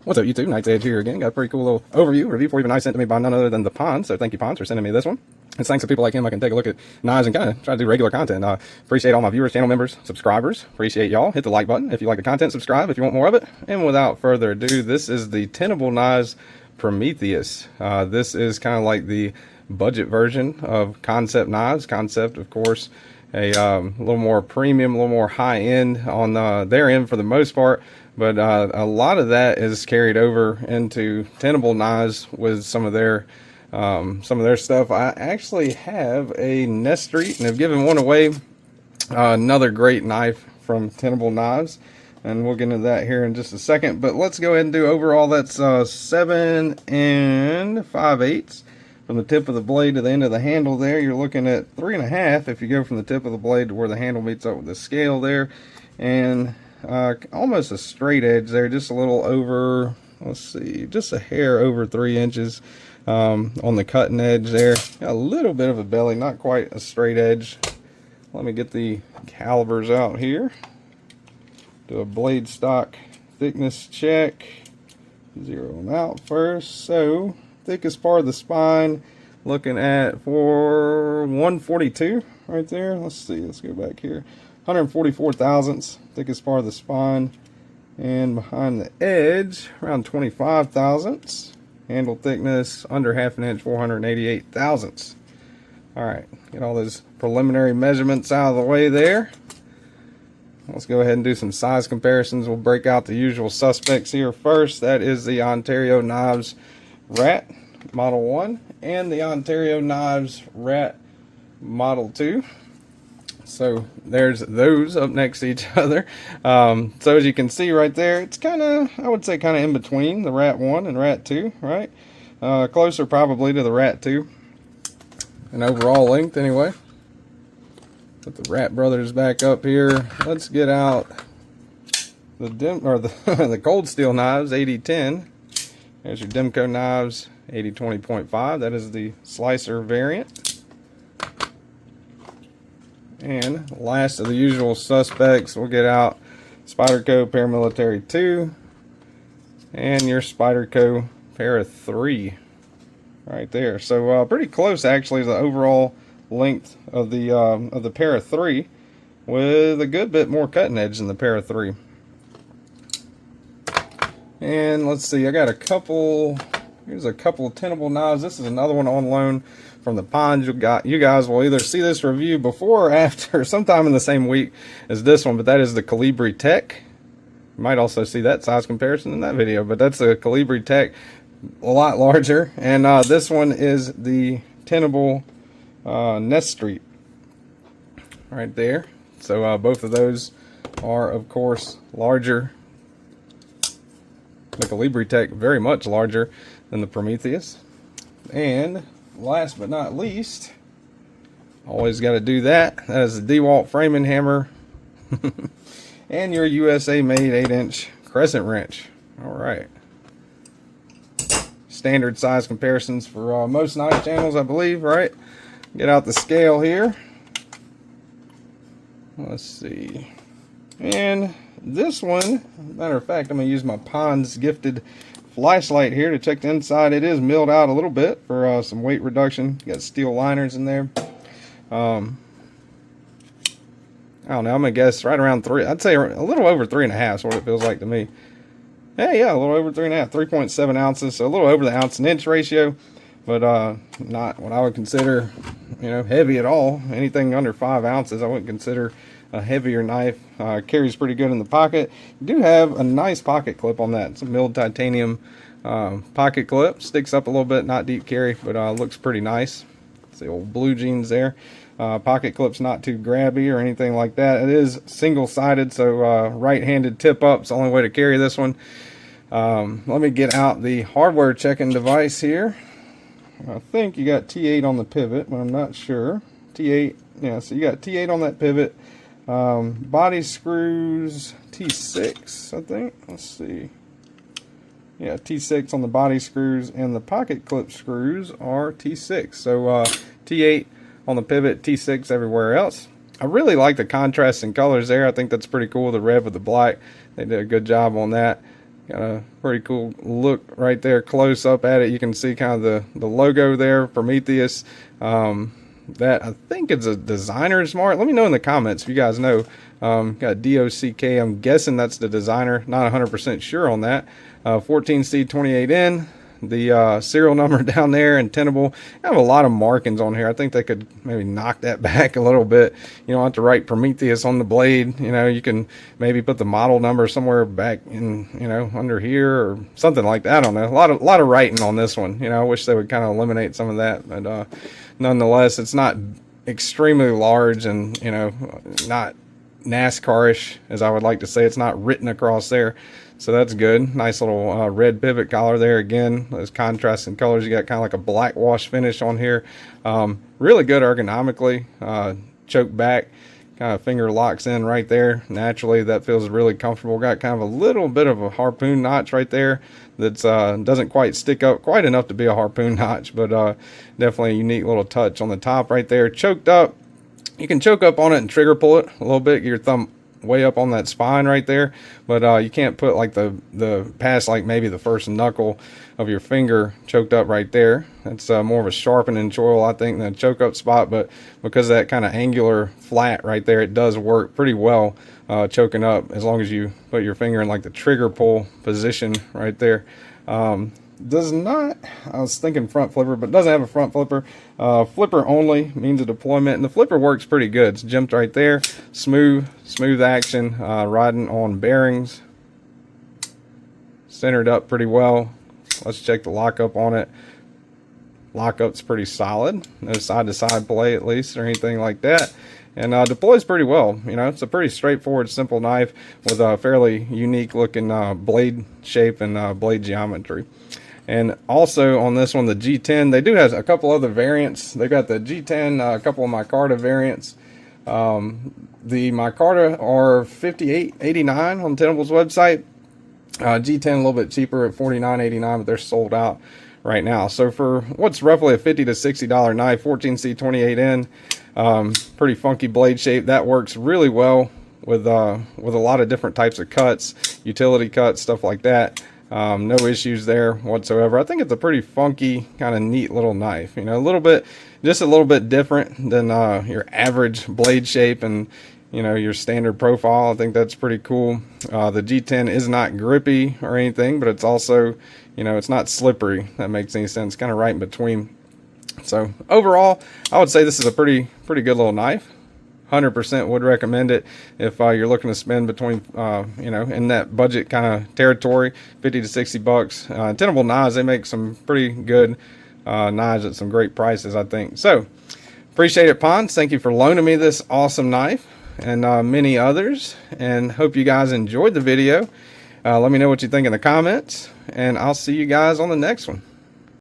What's up, YouTube? KnivesShipFree here again. Got a pretty cool little overview review for you, knife sent to me by none other than the Pond. So thank you, Pond, for sending me this one. It's thanks to people like him I can take a look at knives and kind of try to do regular content. Appreciate all my viewers, channel members, subscribers. Appreciate y'all. Hit the like button if you like the content. Subscribe if you want more of it. And without further ado, this is the Tenable Knives Prometheus. This is kind of like the budget version of Kansept Knives. Kansept, of course, a little more premium, a little more high end on their end for the most part. But a lot of that is carried over into Tenable Knives with some of their stuff. I actually have a Nest Street and have given one away. Another great knife from Tenable Knives, and we'll get into that here in just a second. But let's go ahead and do overall. That's 7 5/8 from the tip of the blade to the end of the handle. There, you're looking at 3.5 if you go from the tip of the blade to where the handle meets up with the scale there, and almost a straight edge there, just a little over, let's see, just a hair over 3 inches on the cutting edge there. Got a little bit of a belly, not quite a straight edge. Let me get the calibers out here. Do a blade stock thickness check. Zero them out first. So thickest part of the spine, looking at for 142 right there. Let's see, let's go back here. 144 thousandths, thickest part of the spine, and behind the edge around 25 thousandths. Handle thickness under half an inch, 488 thousandths. All right, get all those preliminary measurements out of the way there. Let's go ahead and do some size comparisons. We'll break out the usual suspects here first. That is the Ontario Knives Rat Model 1 and the Ontario Knives Rat Model 2. So there's those up next to each other. So as you can see right there, it's kind of, I would say, kind of in between the Rat 1 and Rat 2, right? Closer probably to the Rat 2 in overall length anyway. Put the Rat Brothers back up here. Let's get out the the Cold Steel knives, 8010. There's your Demco knives, 8020.5. That is the slicer variant. And last of the usual suspects, we'll get out Spyderco Paramilitary 2 and your Spyderco Para 3 right there. So pretty close actually to the overall length of the Para 3, with a good bit more cutting edge than the Para 3. And let's see, I got a couple. Here's a couple of Tenable knives. This is another one on loan from the Pond. You guys will either see this review before or after, sometime in the same week as this one, but that is the Cutlery Tech. You might also see that size comparison in that video, but that's the Cutlery Tech, a lot larger. And this one is the Tenable Nest Street right there. So both of those are, of course, larger. The Cutlery Tech very much larger than the Prometheus. And last but not least, always got to do that. That is the DeWalt framing hammer and your USA made 8-inch crescent wrench. All right. Standard size comparisons for most knife channels, I believe, right? Get out the scale here. Let's see. And this one, matter of fact, I'm going to use my Pond's gifted flashlight here to check the inside. It is milled out a little bit for some weight reduction. Got steel liners in there. I don't know, I'm going to guess right around 3. I'd say a little over 3.5 is what it feels like to me. Yeah, a little over 3.5, 3.7 ounces, so a little over the ounce and inch ratio, but not what I would consider, heavy at all. Anything under 5 ounces I wouldn't consider a heavier knife. Carries pretty good in the pocket. You do have a nice pocket clip on that. It's a milled titanium pocket clip. Sticks up a little bit, not deep carry, but looks pretty nice. It's the old blue jeans there. Pocket clip's not too grabby or anything like that. It is single-sided, so right-handed tip up is the only way to carry this one. Let me get out the hardware checking device here. I think you got T8 on the pivot, but I'm not sure. T8, yeah, so you got T8 on that pivot. Body screws T6, I think. Let's see. Yeah, T6 on the body screws, and the pocket clip screws are T6. So T8 on the pivot, T6 everywhere else. I really like the contrast in colors there. I think that's pretty cool. The red with the black, they did a good job on that. Got a pretty cool look right there, close up at it. You can see kind of the logo there, Prometheus. That I think it's a designer's mark. Let me know in the comments if you guys know. Got DOCK. I'm guessing that's the designer. Not 100% sure on that. 14C28N. The serial number down there and Tenable. I have a lot of markings on here. I think they could maybe knock that back a little bit. You don't have to write Prometheus on the blade. You know, you can maybe put the model number somewhere back in, you know, under here or something like that. I don't know. A lot of writing on this one. You know, I wish they would kind of eliminate some of that, but nonetheless, it's not extremely large and, you know, not NASCAR-ish, as I would like to say. It's not written across there, so that's good. Nice little red pivot collar there. Again, those contrasting colors. You got kind of like a black wash finish on here. Really good ergonomically. Choke back, kind of finger locks in right there naturally. That feels really comfortable. Got kind of a little bit of a harpoon notch right there that's doesn't quite stick up quite enough to be a harpoon notch, but definitely a unique little touch on the top right there. Choked up. You can choke up on it and trigger pull it a little bit, get your thumb way up on that spine right there, but you can't put like the past like maybe the first knuckle of your finger choked up right there. That's more of a sharpening choil, I think, than a choke up spot, but because of that kind of angular flat right there, it does work pretty well choking up as long as you put your finger in like the trigger pull position right there. Does not, I was thinking front flipper, but doesn't have a front flipper. Flipper only means a deployment, and the flipper works pretty good. It's jumped right there. Smooth action, riding on bearings. Centered up pretty well. Let's check the lockup on it. Lockup's pretty solid. No side-to-side play at least or anything like that. And deploys pretty well. You know, it's a pretty straightforward, simple knife with a fairly unique looking blade shape and blade geometry. And also on this one, the G10, they do have a couple other variants. They got the G10, a couple of micarta variants. The micarta are $58.89 on Tenable's website. G10 a little bit cheaper at $49.89, but they're sold out right now. So for what's roughly a $50 to $60 knife, 14C28N, pretty funky blade shape. That works really well with a lot of different types of cuts, utility cuts, stuff like that. No issues there whatsoever. I think it's a pretty funky, kind of neat little knife. You know, just a little bit different than your average blade shape and, you know, your standard profile. I think that's pretty cool. The G10 is not grippy or anything, but it's also, you know, it's not slippery. That makes any sense. Kind of right in between. So overall, I would say this is a pretty good little knife. 100% would recommend it if you're looking to spend between, you know, in that budget kind of territory, 50 to 60 bucks. Tenable Knives, they make some pretty good knives at some great prices, I think. So, appreciate it, Pons. Thank you for loaning me this awesome knife and many others. And hope you guys enjoyed the video. Let me know what you think in the comments, and I'll see you guys on the next one.